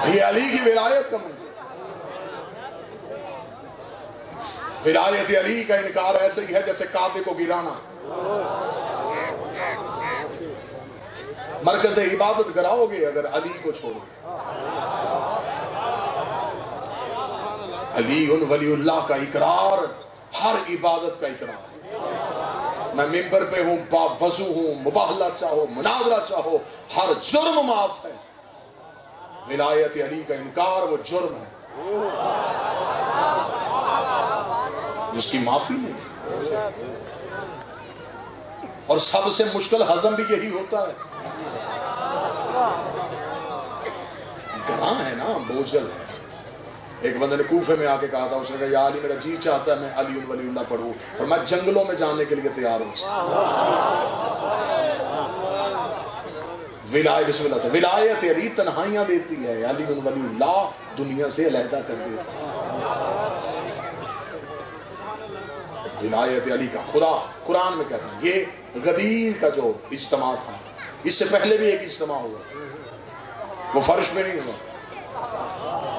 یہ علی کی ولایت کا منظر. ولایت علی کا انکار ایسے ہی ہے جیسے کعبے کو گرانا. مرکز عبادت گراؤ گے اگر علی کو چھوڑو. علی ولی اللہ کا اقرار ہر عبادت کا اقرار. میں ممبر پہ ہوں، باوضو ہوں، مباہلہ چاہو، مناظرہ چاہو، ہر جرم معاف ہے. ولایت علی کا انکار وہ جرم ہے جس کی معافی نہیں. اور سب سے مشکل ہضم بھی یہی ہوتا ہے. گراں ہے نا، بوجھل ہے. ایک بندے نے کوفے میں آ کے کہا تھا، اس نے کہا یا علی میرا جی چاہتا ہے میں علی ولی اللہ پڑھوں، اور میں جنگلوں میں جانے کے لیے تیار ہوں. بسم اللہ سے ولایت علی تنہائیاں دیتی ہے، علی ولی اللہ دنیا سے علیحدہ کر دیتا ہے. ولایت علی کا خدا قرآن میں کہتا ہے. یہ غدیر کا جو اجتماع تھا، اس سے پہلے بھی ایک اجتماع ہوا تھا. وہ فرش پہ نہیں ہوا تھا،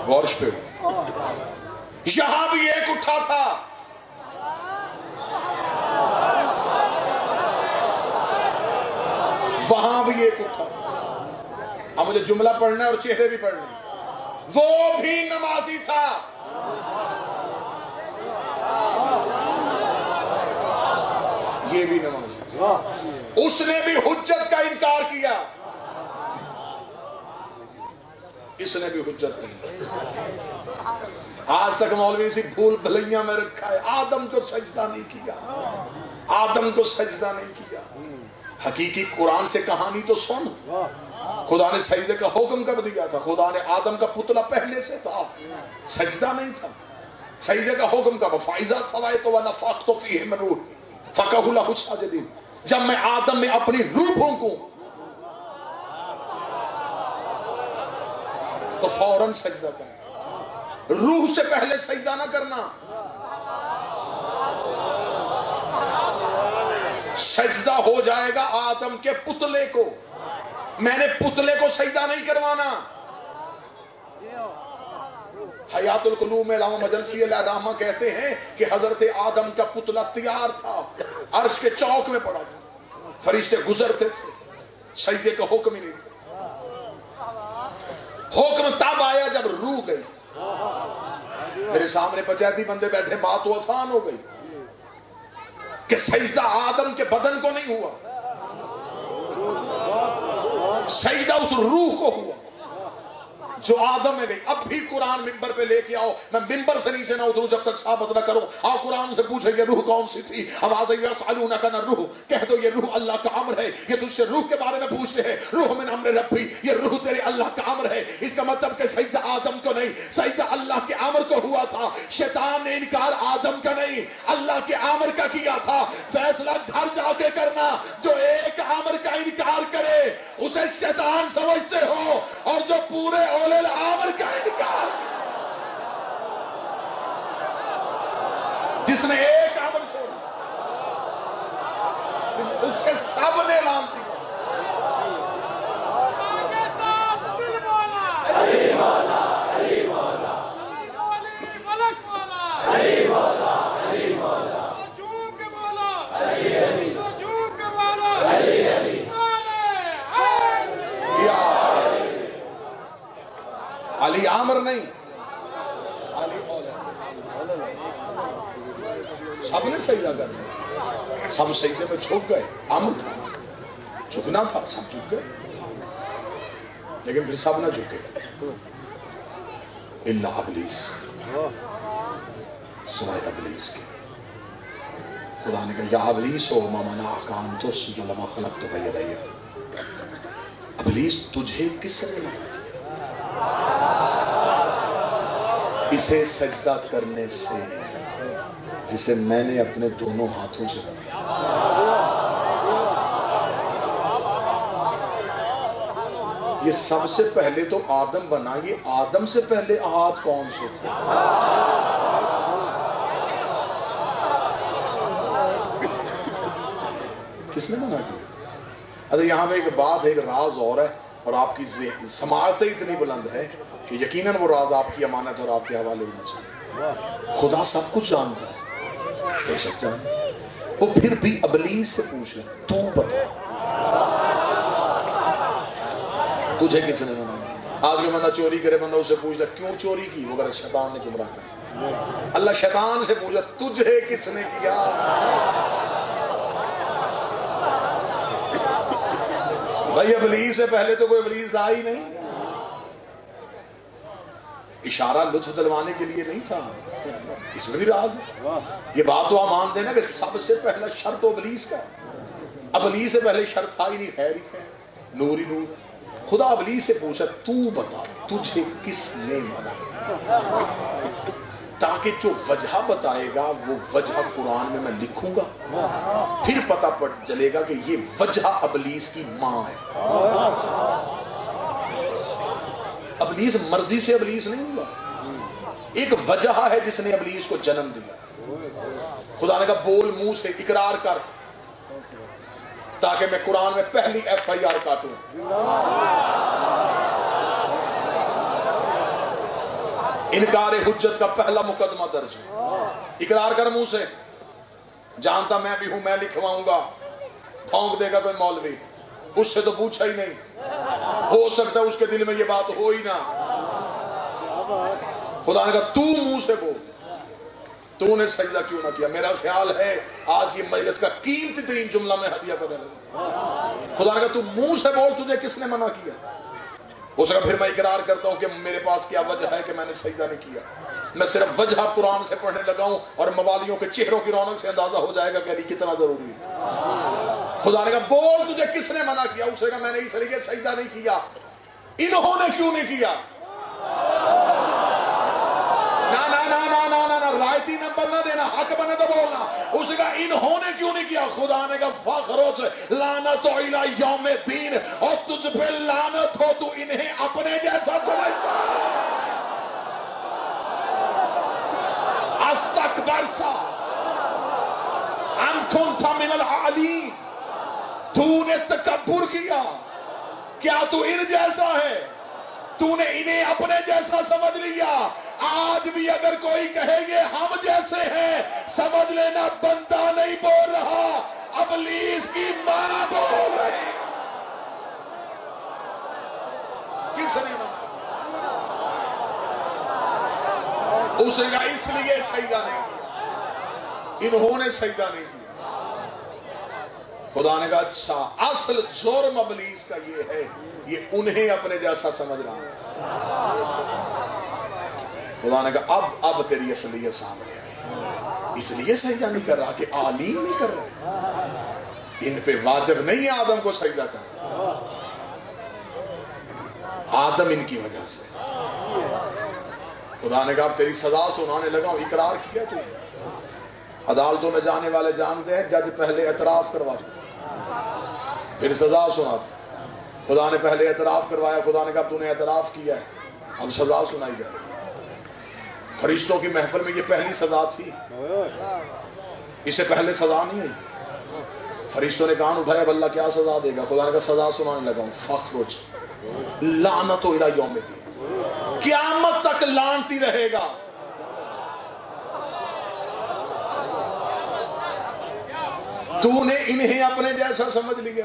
وہ عرش پہ ہوا. یہاں بھی ایک اٹھا تھا. وہاں بھی ایک اٹھا تھا. اب مجھے جملہ پڑھنا ہے اور چہرے بھی پڑھنے ہیں. وہ بھی نمازی تھا. یہ بھی نمازی تھا. اس نے بھی حجت کا انکار کیا. اس نے بھی حجت کا. آج تک مولوی سی بھول بھلیاں میں رکھا ہے. آدم کو سجدہ نہیں کیا، آدم کو سجدہ نہیں کیا. حقیقی قرآن سے کہانی تو سن. خدا نے سجدے کا حکم کب دیا تھا؟ خدا نے آدم کا پتلا پہلے سے تھا، سجدہ نہیں تھا. سجدے کا حکم کب؟ فَإِذَا سَوَيْتُ وَنَفَخْتُ فِيهِ مِن رُوحِي فَقَعُوا لَهُ سَاجِدِينَ. جب میں آدم میں اپنی روح پھونکوں تو فوراً سجدہ کرنا. روح سے پہلے سجدہ نہ کرنا. سجدہ ہو جائے گا آدم کے پتلے کو. میں نے پتلے کو سجدہ نہیں کروانا. حیات القلوب میں علامہ مجلسی علیہ الرحمہ کہتے ہیں کہ حضرت آدم کا پتلا تیار تھا، عرش کے چوک میں پڑا تھا، فرشتے گزرتے تھے، سجدے کا حکم ہی نہیں تھا. حکم تب آیا جب روح گئی. میرے سامنے پچیتی بندے بیٹھے، بات تو آسان ہو گئی کہ سجدہ آدم کے بدن کو نہیں ہوا، سجدہ اس روح کو ہوا جو آدم میں گئی. اب بھی قرآن ممبر پہ لے کے آؤ. میں ممبر سے نیچے نہ اتروں جب تک ثابت نہ کروں. آؤ قرآن سے پوچھیں یہ روح کون سی تھی. آواز آئی یسألونک عن الروح، کہہ دو یہ روح اللہ کا امر ہے. یہ تجھ سے روح کے بارے میں پوچھتے ہیں. روح من امر ربی، یہ روح تیرے اللہ کا امر ہے. اس کا مطلب کہ سجدہ آدم کو نہیں، سجدہ اللہ کے امر کو ہوا تھا. شیطان نے انکار آدم کا نہیں اللہ کے امر کا کیا تھا. فیصلہ گھر جا کے کرنا. جو ایک امر کا انکار کرے اسے شیطان سمجھتے ہو، اور جو پورے اولے الامر کا انکار، جس نے ایک امر چھوڑا اس کے سب نے لانتی. علی مولا، علی مولا، ملک مولا، علی مولا، علی مولا، جھوم کے مولا، علی علی، جھوم کے مولا، علی علی. علی عامر نہیں، علی سب نے سجدہ کر دیا. سب سجدے میں جھک گئے. امر تھا، جھکنا تھا، سب جھک گئے. لیکن پھر سب نہ جھکے الا ابلیس، سوائے ابلیس کے. خدا نے کہا یا ابلیس ہو ما منعک ان تسجد لما خلقت بیدی. ابلیس تجھے کس نے منع کیا اسے سجدہ کرنے سے جسے میں نے اپنے دونوں ہاتھوں سے بنایا؟ یہ سب سے پہلے تو آدم بنا. یہ آدم سے پہلے ہاتھ کون سے تھے؟ کس نے منع کیا؟ یہاں پہ ایک بات ہے، ایک راز اور ہے. اور آپ کی سماعتیں اتنی بلند ہے کہ یقیناً وہ راز آپ کی امانت اور آپ کے حوالے ہونا چاہیے. خدا سب کچھ جانتا ہے، بے شک جانتا ہے. وہ پھر بھی ابلیس سے پوچھ رہے تو بتا تجھے کس نے منع کیا؟ آج کے بندہ چوری کرے، بندہ اسے پوچھتا کیوں چوری کی، وہ کہتا شیطان نے گمراہ کیا. اللہ شیطان سے پوچھتا تجھے کس نے کیا؟ بھائی ابلیس سے پہلے تو کوئی ابلیس تھا ہی نہیں. اشارہ لطف دلوانے کے لیے نہیں تھا، اس میں بھی راز ہے. یہ بات تو آپ مانتے ہیں نا کہ سب سے پہلا شر تو ابلیس کا ہے. ابلیس سے پہلے شر تھا ہی نہیں، خیر ہی خیر، نور ہی نور. خدا ابلیس سے پوچھا تو بتا تجھے کس نے منع کیا، تاکہ جو وجہ بتائے گا وہ وجہ قرآن میں لکھوں گا، پھر پتہ پڑ چلے گا کہ یہ وجہ ابلیس کی ماں ہے. ابلیس مرضی سے ابلیس نہیں ہوا، ایک وجہ ہے جس نے ابلیس کو جنم دیا. خدا نے کہا بول منہ سے اقرار کر تاکہ میں قرآن میں پہلی ایف آئی آر کاٹوں. انکار حجت کا پہلا مقدمہ درج ہے. اقرار کر منہ سے، جانتا میں بھی ہوں، میں لکھواؤں گا. پھونک دے گا کوئی مولوی، اس سے تو پوچھا ہی نہیں، ہو سکتا ہے اس کے دل میں یہ بات ہو ہی نہ. خدا نے کہا تو منہ سے بول تو نے سجدہ کیوں نہ کیا. میرا خیال ہے آج کی مجلس کا قیمتی ترین جملہ میں ہدیہ کرنے لگا. خدا نے کہا تو منہ سے بول تجھے کس نے منع کیا. اس کا پھر میں اقرار کرتا ہوں کہ میرے پاس کیا وجہ ہے کہ میں نے سجدہ نہیں کیا. میں صرف وجہ قرآن سے پڑھنے لگا ہوں اور موالیوں کے چہروں کی رونق سے اندازہ ہو جائے گا کہ علی کتنا ضروری ہے. خدا نے کہا بول تجھے کس نے منع کیا. اسے کہا میں نے اس لیے سجدہ نہیں کیا. انہوں نے کیوں نہیں کیا؟ رائتی نمبر نہ دینا، حق بنے تو بولنا. اسے کہا انہوں نے کیوں نہیں کیا. خدا نے کہا فخروچ لعنت الی یوم الدین، اور تجھ پہ لعنت ہو تو انہیں اپنے جیسا سمجھتا. استکبرت ام کنت من العالین، تو نے تکبر کیا، کیا تو ان جیسا ہے، تو نے انہیں اپنے جیسا سمجھ لیا. آج بھی اگر کوئی کہے یہ ہم جیسے ہیں، سمجھ لینا بندہ نہیں بول رہا، ابلیس کی ماں بول رہی. کس نے منع؟ اس نے کہا اس لیے سجدہ نہیں کیا، انہوں نے سجدہ نہیں کیا. خدا نے کہا اچھا اصل جرم ابلیس کا یہ ہے، یہ انہیں اپنے جیسا سمجھ رہا تھا. خدا نے کہا اب تیری اصلیت سامنے آئی. اس لیے سجدہ نہیں کر رہا کہ عالم نہیں کر رہے، ان پہ واجب نہیں ہے آدم کو سجدہ کرنا. آدم ان کی وجہ سے. خدا نے کہا اب تیری سزا سنانے لگا ہوں. اقرار کیا تو عدالتوں میں جانے والے جانتے ہیں جج پہلے اعتراف کرواتے پھر سزا سناتے. خدا نے پہلے اعتراف کروایا. خدا نے کہا تو نے اعتراف کیا ہے، اب سزا سنائی جائے. فرشتوں کی محفل میں یہ پہلی سزا تھی، اس سے پہلے سزا نہیں ہوئی. فرشتوں نے کان اٹھایا اب اللہ کیا سزا دے گا. خدا نے کہا سزا سنانے لگا ہوں. فخرج لعنت الی یوم الدین، قیامت تک لعنتی رہے گا. تو نے انہیں اپنے جیسا سمجھ لیا،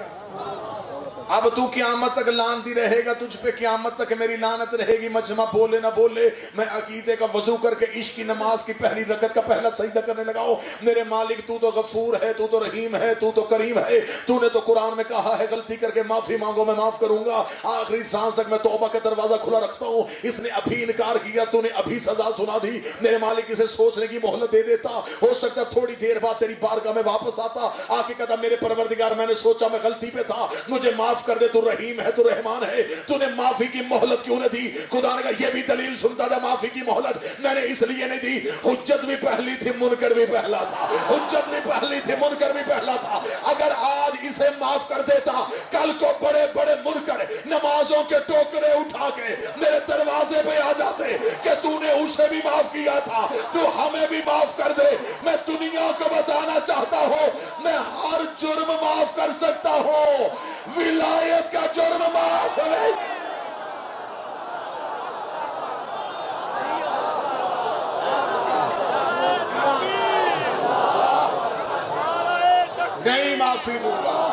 اب تو قیامت تک لعنتی رہے گا. تجھ پہ قیامت تک میری لعنت رہے گی. مجمع بولے نہ بولے میں عقیدے کا وضو کر کے عشق کی نماز کی پہلی رکعت کا پہلا سجدہ کرنے لگا ہوں. میرے مالک تو تو غفور ہے، تو تو رحیم ہے، تو تو کریم ہے. تو نے تو قرآن میں کہا ہے غلطی کر کے معافی مانگو میں معاف کروں گا. آخری سانس تک میں توبہ کا دروازہ کھلا رکھتا ہوں. اس نے ابھی انکار کیا، تو نے ابھی سزا سنا دی. میرے مالک اسے سوچنے کی مہلت دے دیتا. ہو سکتا تھوڑی دیر بعد تیری بارگاہ میں واپس آتا، آ کے کہتا میرے پروردگار میں نے سوچا میں غلطی پہ تھا، مجھے معاف کر دے. تو رحیم ہے، تو رحمان ہے، تو نے معافی کی مہلت کیوں نہ دی. خدا نے کہا یہ بھی دلیل سنتا تھا معافی کی مہلت میں نے اس لیے نہیں دی. حجت بھی پہلی تھی، منکر بھی پہلا تھا. حجت بھی پہلی تھی، منکر بھی پہلا تھا. اگر آج اسے معاف کر دیتا، کل کو بڑے بڑے منکر نمازوں کے ٹوکرے اٹھا کے میرے دروازے پہ آ جاتے کہ تو نے اسے بھی معاف کیا تھا، تو ہمیں بھی معاف کر دے. میں دنیا کو بتانا چاہتا ہوں میں ہر جرم معاف کر سکتا ہوں، ولایت کا جرم معاف نہیں. نہیں معافی دوں گا.